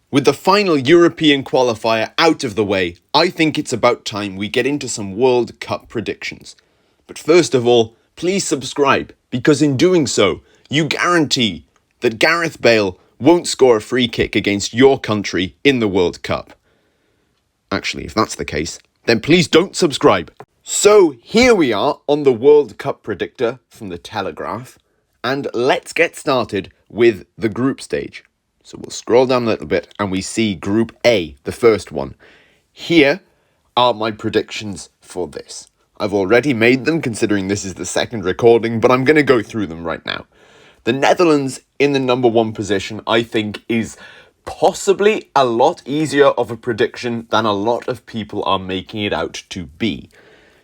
With the final European qualifier out of the way, I think it's about time we get into some World Cup predictions. But first of all, please subscribe, because in doing so, you guarantee that Gareth Bale won't score a free kick against your country in the World Cup. Actually, if that's the case, then please don't subscribe. So here we are on the World Cup predictor from the Telegraph, and let's get started with the group stage. So we'll scroll down a little bit and we see Group A, the first one. Here are my predictions for this. I've already made them considering this is the second recording, but I'm going to go through them right now. The Netherlands in the number one position, I think, is possibly a lot easier of a prediction than a lot of people are making it out to be.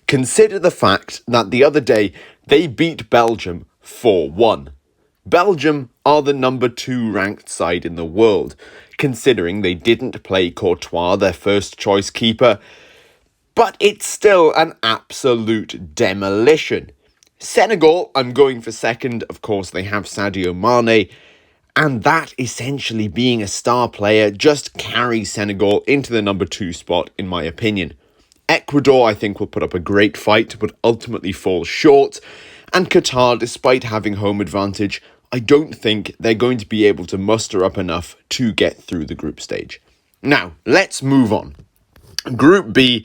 Consider the fact that the other day they beat Belgium 4-1. Belgium are the number 2 ranked side in the world, considering they didn't play Courtois, their first choice keeper, but it's still an absolute demolition. Senegal, I'm going for second. Of course, they have Sadio Mane, and that essentially being a star player just carries Senegal into the number 2 spot, in my opinion. Ecuador, I think, will put up a great fight, but ultimately fall short. And Qatar, despite having home advantage, I don't think they're going to be able to muster up enough to get through the group stage. Now, let's move on. Group B,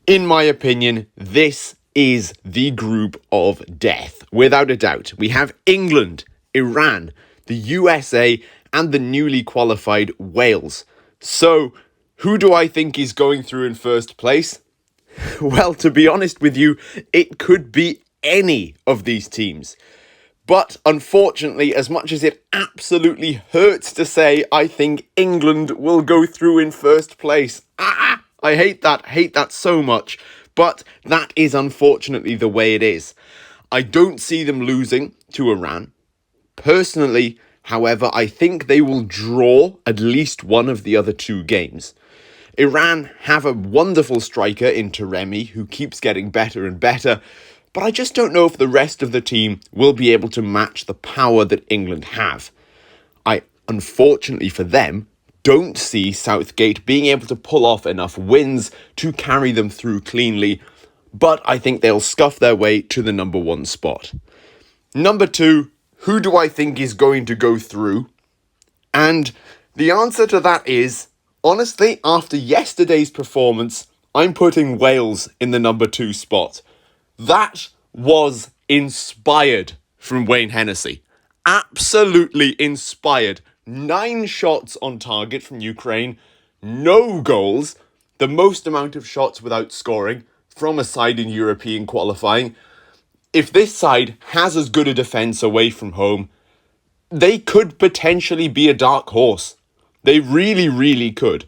in my opinion, this is the group of death, without a doubt. We have England, Iran, the USA, and the newly qualified Wales. So, who do I think is going through in first place? Well, to be honest with you, it could be any of these teams. But unfortunately, as much as it absolutely hurts to say, I think England will go through in first place. I hate that so much. But that is unfortunately the way it is. I don't see them losing to Iran. Personally, however, I think they will draw at least one of the other 2 games. Iran have a wonderful striker in Taremi who keeps getting better and better, but I just don't know if the rest of the team will be able to match the power that England have. I, unfortunately for them, don't see Southgate being able to pull off enough wins to carry them through cleanly, but I think they'll scuff their way to the number 1 spot. Number 2, who do I think is going to go through? And the answer to that is, honestly, after yesterday's performance, I'm putting Wales in the number 2 spot. That was inspired from Wayne Hennessy. Absolutely inspired. 9 shots on target from Ukraine, no goals, the most amount of shots without scoring from a side in European qualifying. If this side has as good a defence away from home, they could potentially be a dark horse. They really, really could.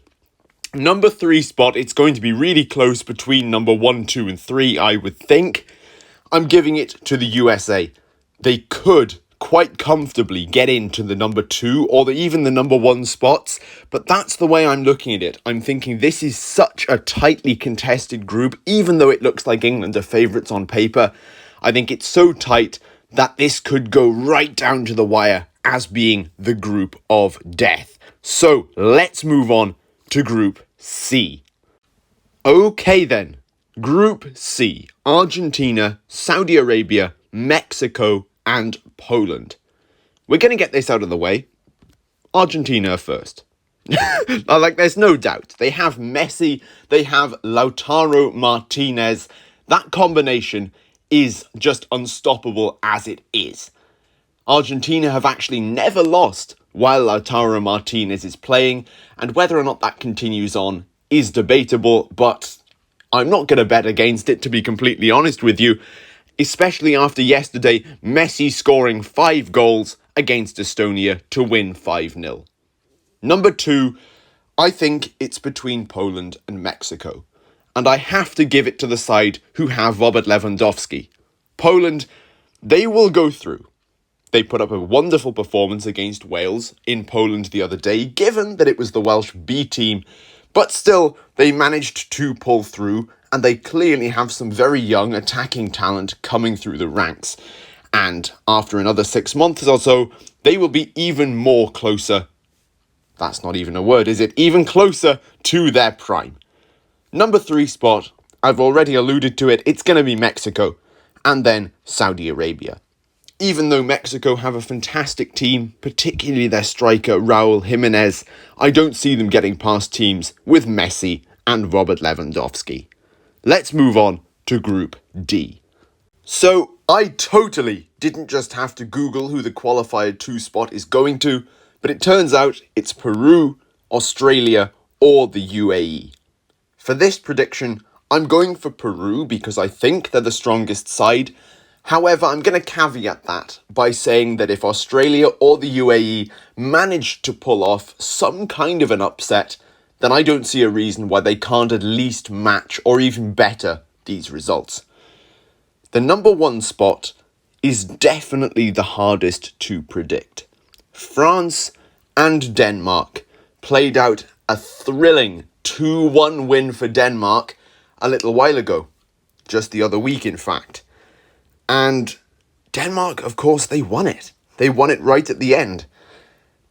Number 3 spot, it's going to be really close between number 1, 2 and 3, I would think. I'm giving it to the USA. They could quite comfortably get into the number 2 or even the number 1 spots, but that's the way I'm looking at it. I'm thinking this is such a tightly contested group, even though it looks like England are favourites on paper. I think it's so tight that this could go right down to the wire as being the group of death. So let's move on to Group C. Okay then, Group C, Argentina, Saudi Arabia, Mexico, and Poland. We're going to get this out of the way. Argentina first. There's no doubt. They have Messi, they have Lautaro Martinez. That combination is just unstoppable as it is. Argentina have actually never lost while Lautaro Martinez is playing, and whether or not that continues on is debatable, but I'm not going to bet against it, to be completely honest with you, especially after yesterday, Messi scoring 5 goals against Estonia to win 5-0. Number 2, I think it's between Poland and Mexico, and I have to give it to the side who have Robert Lewandowski. Poland, they will go through. They put up a wonderful performance against Wales in Poland the other day, given that it was the Welsh B team, but still, they managed to pull through, and they clearly have some very young attacking talent coming through the ranks. And after another 6 months or so, they will be even more closer That's not even a word, is it? Even closer to their prime. Number 3 spot, I've already alluded to it, it's going to be Mexico, and then Saudi Arabia. Even though Mexico have a fantastic team, particularly their striker Raul Jimenez, I don't see them getting past teams with Messi and Robert Lewandowski. Let's move on to Group D. So, I totally didn't just have to Google who the qualifier 2 spot is going to, but it turns out it's Peru, Australia, or the UAE. For this prediction, I'm going for Peru because I think they're the strongest side. However, I'm going to caveat that by saying that if Australia or the UAE manage to pull off some kind of an upset, then I don't see a reason why they can't at least match or even better these results. The number 1 spot is definitely the hardest to predict. France and Denmark played out a thrilling 2-1 win for Denmark a little while ago, just the other week in fact. And Denmark, of course, they won it. They won it right at the end.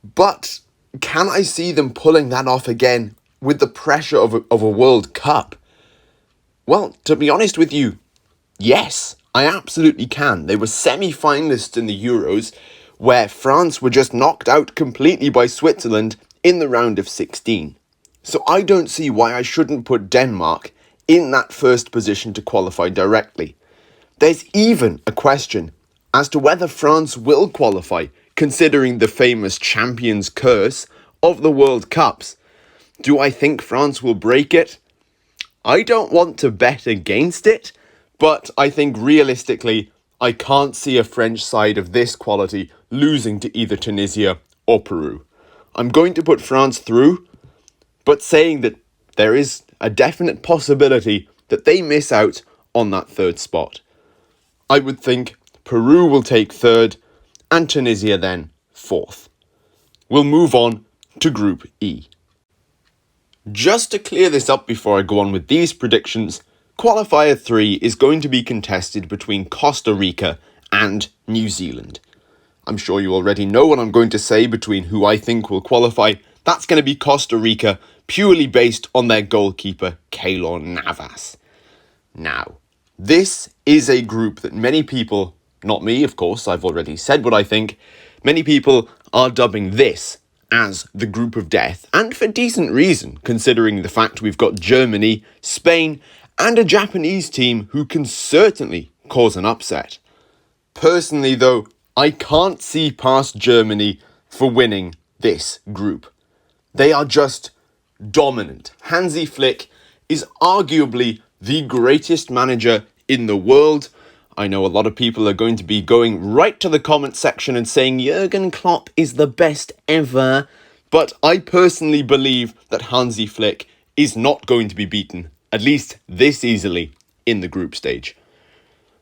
But can I see them pulling that off again with the pressure of a World Cup? Well, to be honest with you, yes, I absolutely can. They were semi-finalists in the Euros, where France were just knocked out completely by Switzerland in the round of 16. So I don't see why I shouldn't put Denmark in that first position to qualify directly. There's even a question as to whether France will qualify, considering the famous champions curse of the World Cups. Do I think France will break it? I don't want to bet against it, but I think realistically, I can't see a French side of this quality losing to either Tunisia or Peru. I'm going to put France through, but saying that there is a definite possibility that they miss out on that 3rd spot. I would think Peru will take 3rd and Tunisia then 4th. We'll move on to Group E. Just to clear this up before I go on with these predictions, Qualifier 3 is going to be contested between Costa Rica and New Zealand. I'm sure you already know what I'm going to say between who I think will qualify. That's going to be Costa Rica, purely based on their goalkeeper, Keylor Navas. Now, this is a group that many people, not me of course, I've already said what I think, many people are dubbing this as the group of death, and for decent reason, considering the fact we've got Germany, Spain, and a Japanese team who can certainly cause an upset. Personally though, I can't see past Germany for winning this group. They are just dominant. Hansi Flick is arguably the greatest manager in the world. I know a lot of people are going to be going right to the comment section and saying Jurgen Klopp is the best ever, but I personally believe that Hansi Flick is not going to be beaten, at least this easily, in the group stage.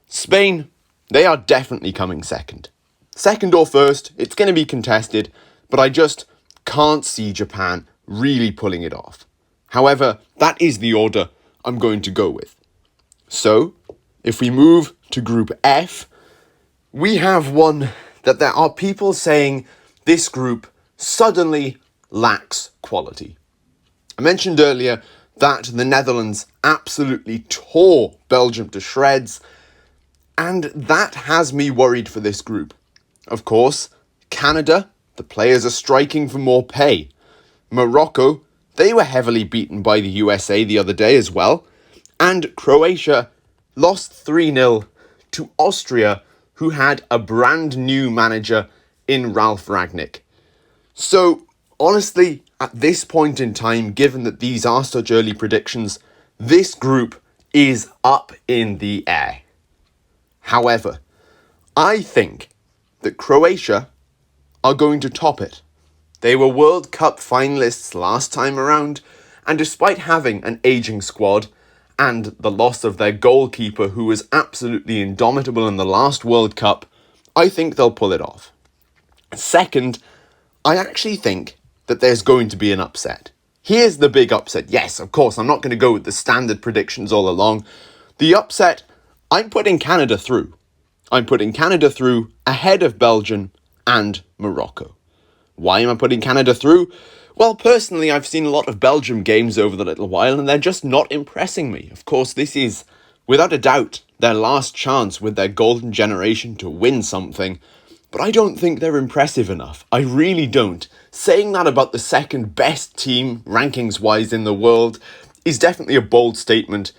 Spain, they are definitely coming second. Second or first, it's going to be contested, but I just can't see Japan really pulling it off. However, that is the order I'm going to go with. So, if we move to Group F, we have one that there are people saying this group suddenly lacks quality. I mentioned earlier that the Netherlands absolutely tore Belgium to shreds, and that has me worried for this group. Of course, Canada, the players are striking for more pay. Morocco, they were heavily beaten by the USA the other day as well. And Croatia lost 3-0 to Austria, who had a brand new manager in Ralf Rangnick. So, honestly, at this point in time, given that these are such early predictions, this group is up in the air. However, I think that Croatia are going to top it. They were World Cup finalists last time around, and despite having an aging squad and the loss of their goalkeeper who was absolutely indomitable in the last World Cup, I think they'll pull it off. Second, I actually think that there's going to be an upset. Here's the big upset. Yes, of course, I'm not going to go with the standard predictions all along. The upset, I'm putting Canada through. I'm putting Canada through ahead of Belgium and Morocco. Why am I putting Canada through? Well, personally, I've seen a lot of Belgium games over the little while, and they're just not impressing me. Of course, this is, without a doubt, their last chance with their golden generation to win something, but I don't think they're impressive enough. I really don't. Saying that about the second best team, rankings-wise, in the world is definitely a bold statement,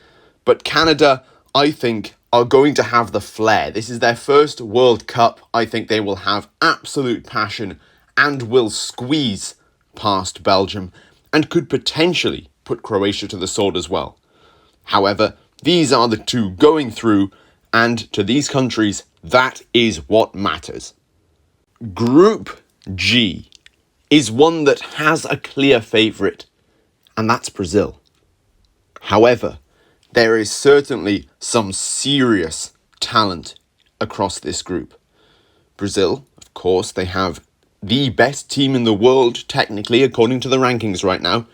but Canada, I think, are going to have the flair. This is their first World Cup. I think they will have absolute passion and will squeeze past Belgium and could potentially put Croatia to the sword as well. However, these are the two going through, and to these countries, that is what matters. Group G is one that has a clear favourite, and that's Brazil. However, there is certainly some serious talent across this group. Brazil, of course, they have the best team in the world, technically, according to the rankings right now.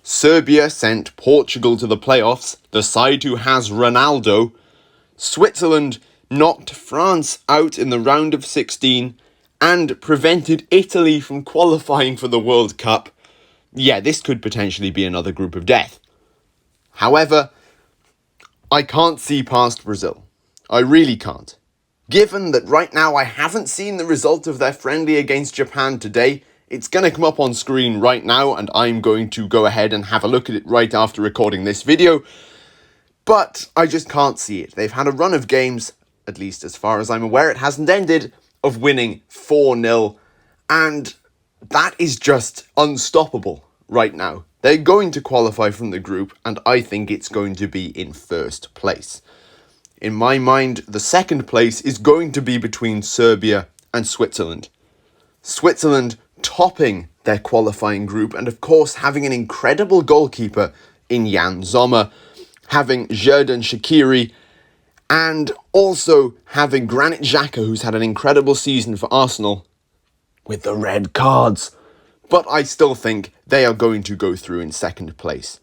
Serbia sent Portugal to the playoffs, the side who has Ronaldo. Switzerland knocked France out in the round of 16 and prevented Italy from qualifying for the World Cup. Yeah, this could potentially be another group of death. However, I can't see past Brazil. I really can't. Given that right now I haven't seen the result of their friendly against Japan today, it's going to come up on screen right now and I'm going to go ahead and have a look at it right after recording this video. But I just can't see it. They've had a run of games, at least as far as I'm aware, it hasn't ended, of winning 4-0. And that is just unstoppable right now. They're going to qualify from the group, and I think it's going to be in first place. In my mind, the second place is going to be between Serbia and Switzerland. Switzerland topping their qualifying group, and of course having an incredible goalkeeper in Jan Sommer, having Xherdan Shaqiri, and also having Granit Xhaka, who's had an incredible season for Arsenal, with the red cards. But I still think they are going to go through in second place.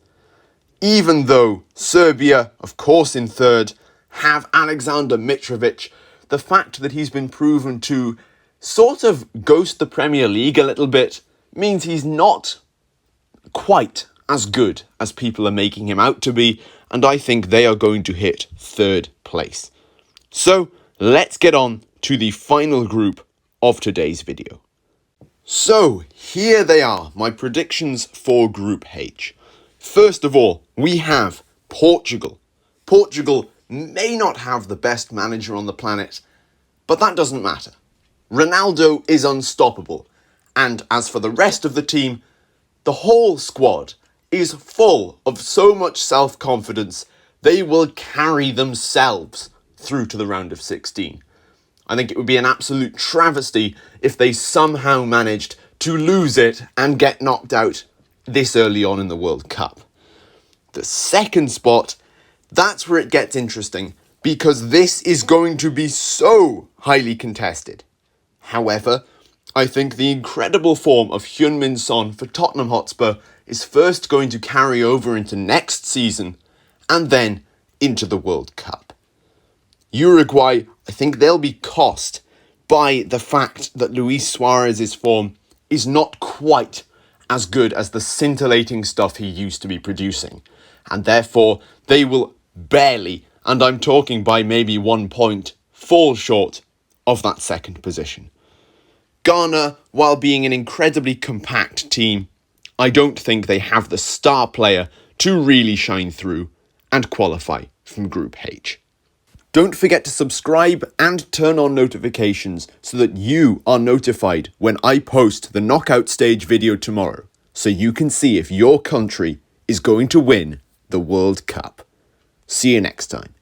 Even though Serbia, of course in third, have Alexander Mitrovic, the fact that he's been proven to sort of ghost the Premier League a little bit means he's not quite as good as people are making him out to be, and I think they are going to hit third place. So let's get on to the final group of today's video. So here they are, my predictions for Group H. First of all, we have Portugal. Portugal may not have the best manager on the planet, but that doesn't matter. Ronaldo is unstoppable, and as for the rest of the team, the whole squad is full of so much self-confidence, they will carry themselves through to the round of 16. I think it would be an absolute travesty if they somehow managed to lose it and get knocked out this early on in the World Cup. The second spot, that's where it gets interesting, because this is going to be so highly contested. However, I think the incredible form of Heung-min Son for Tottenham Hotspur is first going to carry over into next season and then into the World Cup. Uruguay, I think they'll be cost by the fact that Luis Suarez's form is not quite as good as the scintillating stuff he used to be producing, and therefore they will barely, and I'm talking by maybe 1 point, fall short of that second position. Ghana, while being an incredibly compact team, I don't think they have the star player to really shine through and qualify from Group H. Don't forget to subscribe and turn on notifications so that you are notified when I post the knockout stage video tomorrow, so you can see if your country is going to win the World Cup. See you next time.